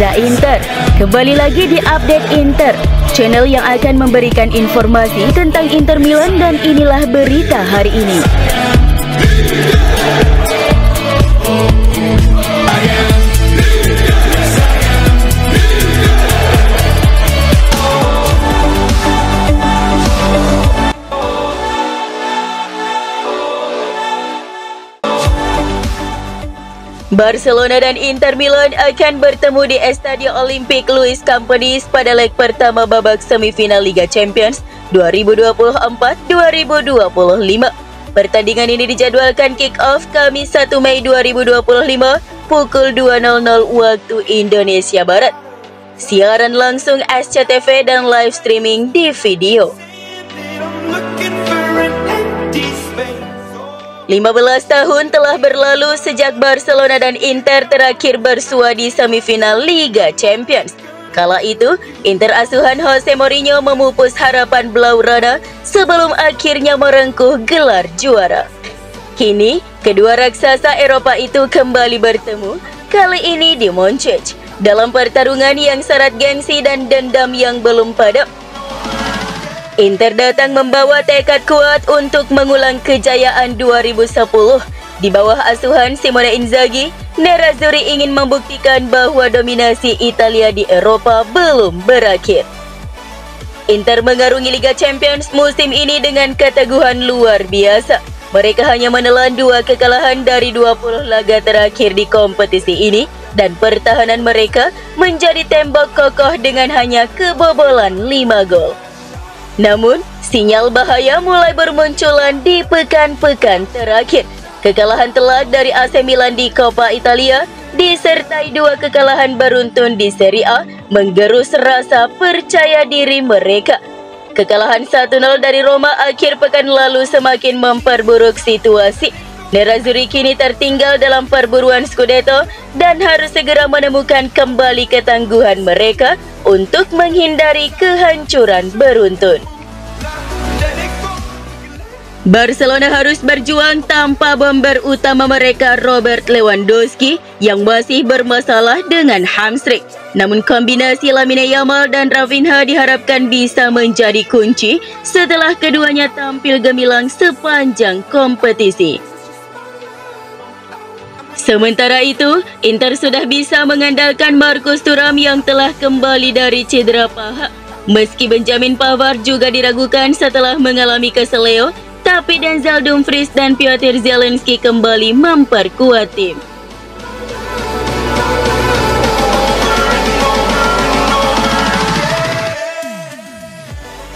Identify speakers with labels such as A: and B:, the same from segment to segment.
A: Reza Inter. Kembali lagi di Update Inter, channel yang akan memberikan informasi tentang Inter Milan, dan inilah berita hari ini. Barcelona dan Inter Milan akan bertemu di Estadio Olympique Luis Companys pada leg pertama babak semifinal Liga Champions 2024-2025. Pertandingan ini dijadwalkan kick-off Kamis 1 Mei 2025 pukul 2.00 waktu Indonesia Barat. Siaran langsung SCTV dan live streaming di video. 15 tahun telah berlalu sejak Barcelona dan Inter terakhir bersua di semifinal Liga Champions. Kala itu, Inter asuhan Jose Mourinho memupus harapan Blaugrana sebelum akhirnya merengkuh gelar juara. Kini, kedua raksasa Eropa itu kembali bertemu, kali ini di Montjuic, dalam pertarungan yang syarat gengsi dan dendam yang belum padam. Inter datang membawa tekad kuat untuk mengulang kejayaan 2010. Di bawah asuhan Simone Inzaghi, Nerazzurri ingin membuktikan bahwa dominasi Italia di Eropa belum berakhir. Inter mengarungi Liga Champions musim ini dengan keteguhan luar biasa. Mereka hanya menelan 2 kekalahan dari 20 laga terakhir di kompetisi ini, dan pertahanan mereka menjadi tembok kokoh dengan hanya kebobolan 5 gol. Namun, sinyal bahaya mulai bermunculan di pekan-pekan terakhir. Kekalahan telak dari AC Milan di Coppa Italia disertai 2 kekalahan beruntun di Serie A menggerus rasa percaya diri mereka. Kekalahan 1-0 dari Roma akhir pekan lalu semakin memperburuk situasi. Nerazzurri kini tertinggal dalam perburuan Scudetto dan harus segera menemukan kembali ketangguhan mereka untuk menghindari kehancuran beruntun. Barcelona harus berjuang tanpa bomber utama mereka Robert Lewandowski yang masih bermasalah dengan hamstring. Namun kombinasi Lamine Yamal dan Rafinha diharapkan bisa menjadi kunci setelah keduanya tampil gemilang sepanjang kompetisi. Sementara itu, Inter sudah bisa mengandalkan Marcus Thuram yang telah kembali dari cedera paha. Meski Benjamin Pavard juga diragukan setelah mengalami keseleo, tapi Denzel Dumfries dan Piotr Zielinski kembali memperkuat tim.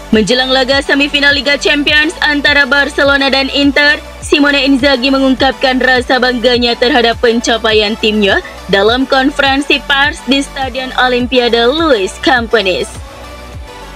A: Menjelang laga semifinal Liga Champions antara Barcelona dan Inter, Simone Inzaghi mengungkapkan rasa bangganya terhadap pencapaian timnya dalam konferensi pers di Stadion Olimpiade Luis Companys.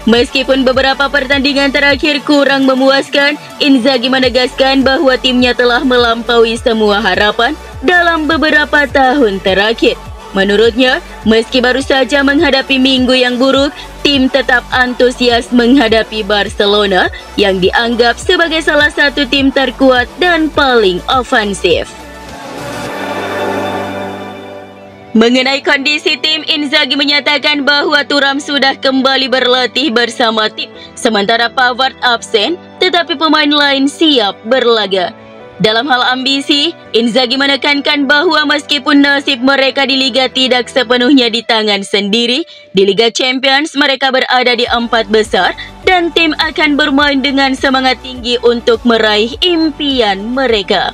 A: Meskipun beberapa pertandingan terakhir kurang memuaskan, Inzaghi menegaskan bahwa timnya telah melampaui semua harapan dalam beberapa tahun terakhir. Menurutnya, meski baru saja menghadapi minggu yang buruk, tim tetap antusias menghadapi Barcelona yang dianggap sebagai salah satu tim terkuat dan paling ofensif. Mengenai kondisi tim, Inzaghi menyatakan bahwa Thuram sudah kembali berlatih bersama tim, sementara Pavard absen, tetapi pemain lain siap berlaga. Dalam hal ambisi, Inzaghi menekankan bahwa meskipun nasib mereka di Liga tidak sepenuhnya di tangan sendiri, di Liga Champions mereka berada di 4 besar dan tim akan bermain dengan semangat tinggi untuk meraih impian mereka.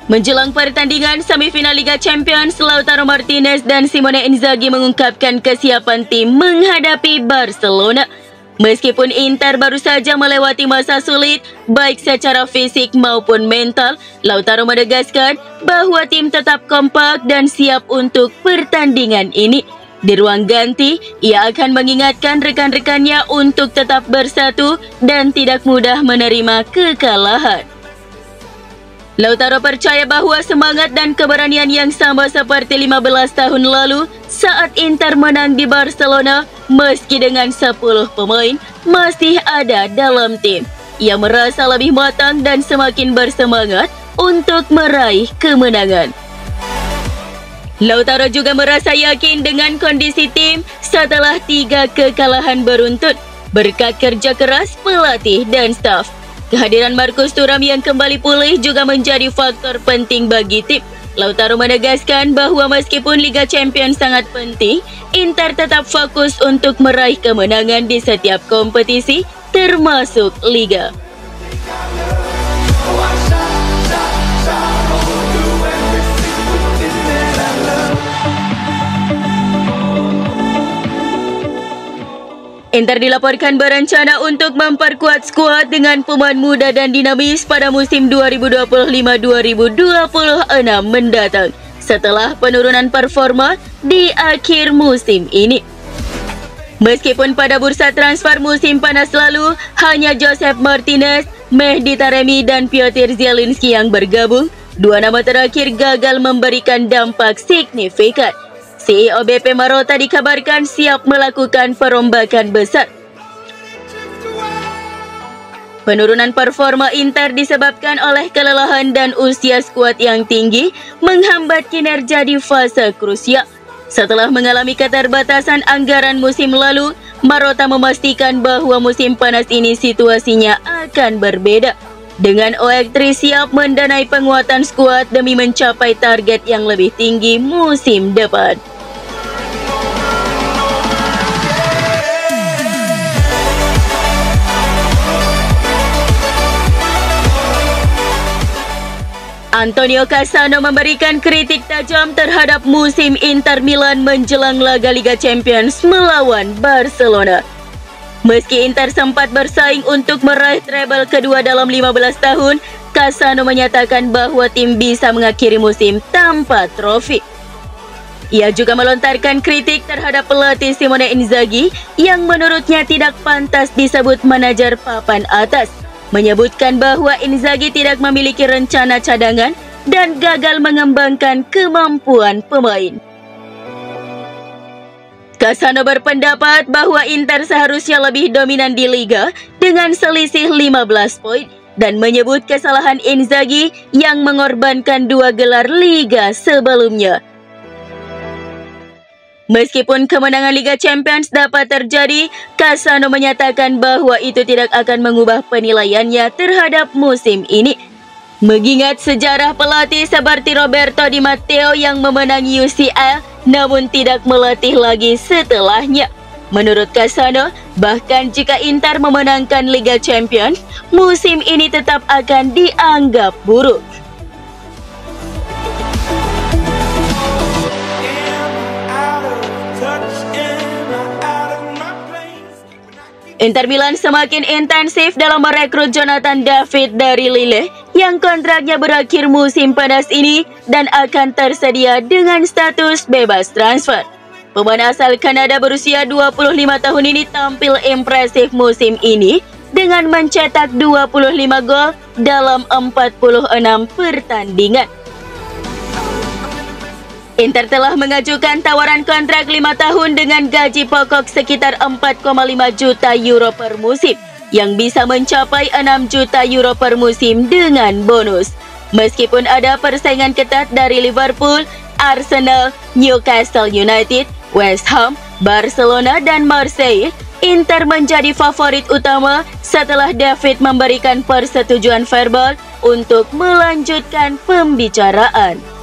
A: Menjelang pertandingan semifinal Liga Champions, Lautaro Martinez dan Simone Inzaghi mengungkapkan kesiapan tim menghadapi Barcelona. Meskipun Inter baru saja melewati masa sulit, baik secara fisik maupun mental, Lautaro menegaskan bahwa tim tetap kompak dan siap untuk pertandingan ini. Di ruang ganti, ia akan mengingatkan rekan-rekannya untuk tetap bersatu dan tidak mudah menerima kekalahan. Lautaro percaya bahwa semangat dan keberanian yang sama seperti 15 tahun lalu saat Inter menang di Barcelona meski dengan 10 pemain masih ada dalam tim. ia merasa lebih matang dan semakin bersemangat untuk meraih kemenangan. Lautaro juga merasa yakin dengan kondisi tim setelah 3 kekalahan beruntun berkat kerja keras pelatih dan staf. Kehadiran Marcus Thuram yang kembali pulih juga menjadi faktor penting bagi tim. Lautaro menegaskan bahwa meskipun Liga Champions sangat penting, Inter tetap fokus untuk meraih kemenangan di setiap kompetisi, termasuk Liga. Inter dilaporkan berencana untuk memperkuat skuad dengan pemain muda dan dinamis pada musim 2025-2026 mendatang setelah penurunan performa di akhir musim ini. Meskipun pada bursa transfer musim panas lalu hanya Joseph Martinez, Mehdi Taremi dan Piotr Zielinski yang bergabung, 2 nama terakhir gagal memberikan dampak signifikan. CEO BP Marotta dikabarkan siap melakukan perombakan besar. Penurunan performa Inter disebabkan oleh kelelahan dan usia skuad yang tinggi menghambat kinerja di fase krusial. Setelah mengalami keterbatasan anggaran musim lalu, Marotta memastikan bahwa musim panas ini situasinya akan berbeda. Dengan OX3 siap mendanai penguatan skuad demi mencapai target yang lebih tinggi musim depan. Antonio Cassano memberikan kritik tajam terhadap musim Inter Milan menjelang laga Liga Champions melawan Barcelona. Meski Inter sempat bersaing untuk meraih treble kedua dalam 15 tahun, Cassano menyatakan bahwa tim bisa mengakhiri musim tanpa trofi. Ia juga melontarkan kritik terhadap pelatih Simone Inzaghi yang menurutnya tidak pantas disebut manajer papan atas. Menyebutkan bahwa Inzaghi tidak memiliki rencana cadangan dan gagal mengembangkan kemampuan pemain. Cassano berpendapat bahwa Inter seharusnya lebih dominan di Liga dengan selisih 15 poin dan menyebut kesalahan Inzaghi yang mengorbankan 2 gelar Liga sebelumnya. Meskipun kemenangan Liga Champions dapat terjadi, Cassano menyatakan bahwa itu tidak akan mengubah penilaiannya terhadap musim ini. Mengingat sejarah pelatih seperti Roberto Di Matteo yang memenangi UCL namun tidak melatih lagi setelahnya. Menurut Cassano, bahkan jika Inter memenangkan Liga Champions, musim ini tetap akan dianggap buruk. Inter Milan semakin intensif dalam merekrut Jonathan David dari Lille yang kontraknya berakhir musim panas ini dan akan tersedia dengan status bebas transfer. Pemain asal Kanada berusia 25 tahun ini tampil impresif musim ini dengan mencetak 25 gol dalam 46 pertandingan. Inter telah mengajukan tawaran kontrak 5 tahun dengan gaji pokok sekitar 4,5 juta euro per musim, yang bisa mencapai 6 juta euro per musim dengan bonus. Meskipun ada persaingan ketat dari Liverpool, Arsenal, Newcastle United, West Ham, Barcelona, dan Marseille, Inter menjadi favorit utama setelah David memberikan persetujuan verbal untuk melanjutkan pembicaraan.